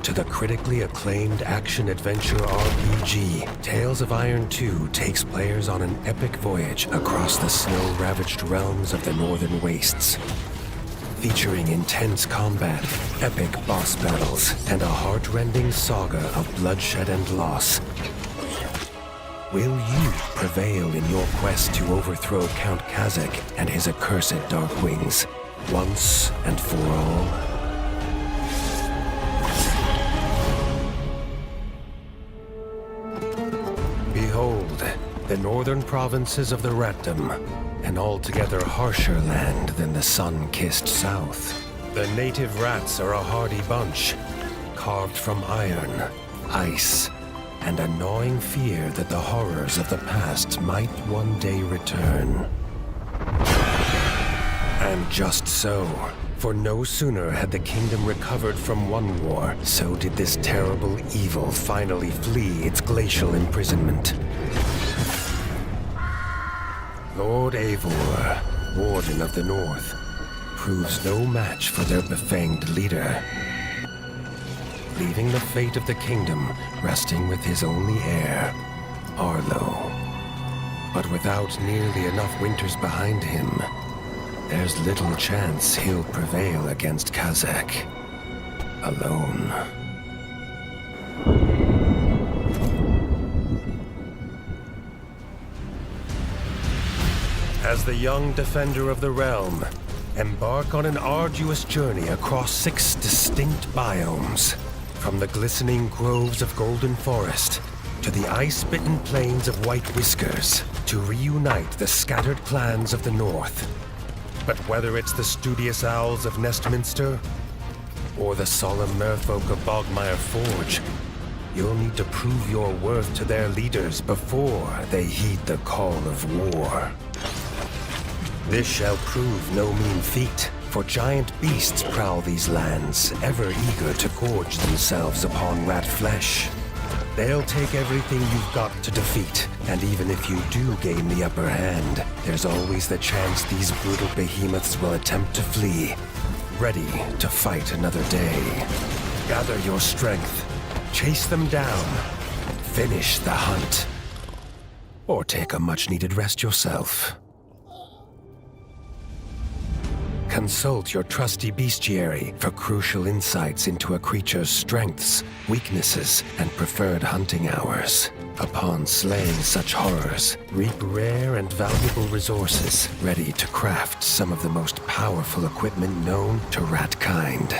to the critically acclaimed action-adventure RPG, Tales of Iron 2 takes players on an epic voyage across the snow-ravaged realms of the Northern Wastes. Featuring intense combat, epic boss battles, and a heart-rending saga of bloodshed and loss. Will you prevail in your quest to overthrow Count Kazakh and his accursed Darkwings, once and for all? Behold, the northern provinces of the Ratdom, an altogether harsher land than the sun-kissed south. The native rats are a hardy bunch, carved from iron, ice, and a gnawing fear that the horrors of the past might one day return. And just so, for no sooner had the kingdom recovered from one war, so did this terrible evil finally flee its glacial imprisonment. Lord Eivor, Warden of the North, proves no match for their befanged leader, leaving the fate of the kingdom resting with his only heir, Arlo. But without nearly enough winters behind him, there's little chance he'll prevail against Kazakh alone. As the young defender of the realm, embark on an arduous journey across 6 distinct biomes, from the glistening groves of Golden Forest to the ice-bitten plains of White Whiskers, to reunite the scattered clans of the North. But whether it's the studious owls of Nestminster or the solemn merfolk of Bogmire Forge, you'll need to prove your worth to their leaders before they heed the call of war. This shall prove no mean feat, for giant beasts prowl these lands, ever eager to gorge themselves upon rat flesh. They'll take everything you've got to defeat, and even if you do gain the upper hand, there's always the chance these brutal behemoths will attempt to flee, ready to fight another day. Gather your strength, chase them down, finish the hunt, or take a much-needed rest yourself. Consult your trusty bestiary for crucial insights into a creature's strengths, weaknesses, and preferred hunting hours. Upon slaying such horrors, reap rare and valuable resources, ready to craft some of the most powerful equipment known to ratkind.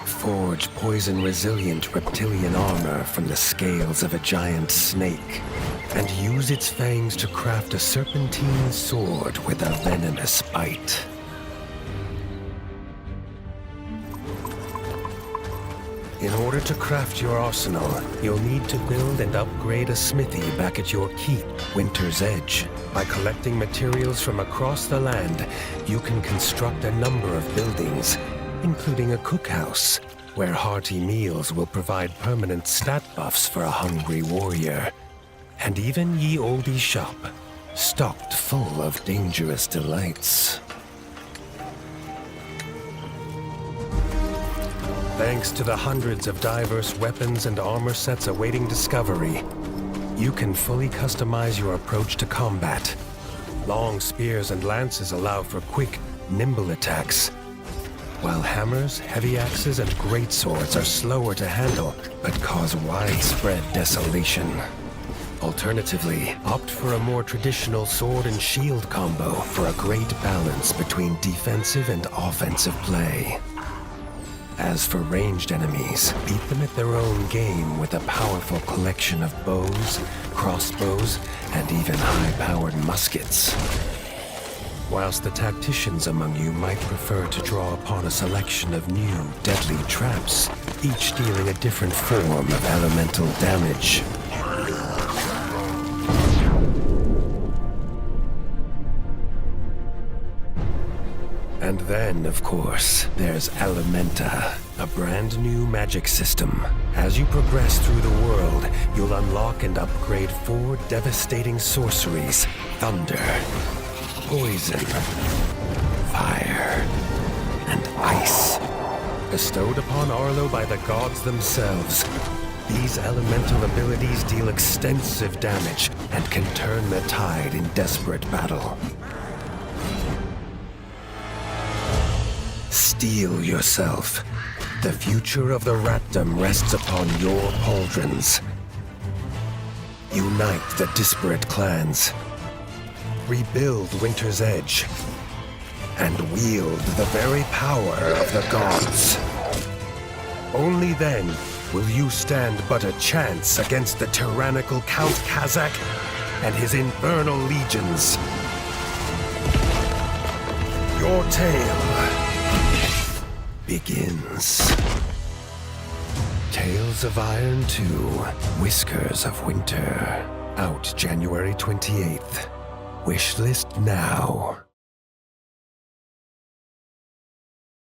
Forge poison-resilient reptilian armor from the scales of a giant snake, and use its fangs to craft a serpentine sword with a venomous bite. In order to craft your arsenal, you'll need to build and upgrade a smithy back at your keep, Winter's Edge. By collecting materials from across the land, you can construct a number of buildings, including a cookhouse, where hearty meals will provide permanent stat buffs for a hungry warrior. And even ye olde shop, stocked full of dangerous delights. Thanks to the hundreds of diverse weapons and armor sets awaiting discovery, you can fully customize your approach to combat. Long spears and lances allow for quick, nimble attacks, while hammers, heavy axes, and greatswords are slower to handle, but cause widespread desolation. Alternatively, opt for a more traditional sword and shield combo for a great balance between defensive and offensive play. As for ranged enemies, beat them at their own game with a powerful collection of bows, crossbows, and even high-powered muskets. Whilst the tacticians among you might prefer to draw upon a selection of new, deadly traps, each dealing a different form of elemental damage. And then, of course, there's Elementa, a brand new magic system. As you progress through the world, you'll unlock and upgrade 4 devastating sorceries: thunder, poison, fire, and ice. bestowed upon Arlo by the gods themselves. These elemental abilities deal extensive damage and can turn the tide in desperate battle. Steel yourself. The future of the Ratdom rests upon your pauldrons. Unite the disparate clans. Rebuild Winter's Edge. And wield the very power of the gods. Only then will you stand but a chance against the tyrannical Count Kazak and his infernal legions. Your tale begins. Tales of Iron 2, Whiskers of Winter. Out January 28th. Wishlist now.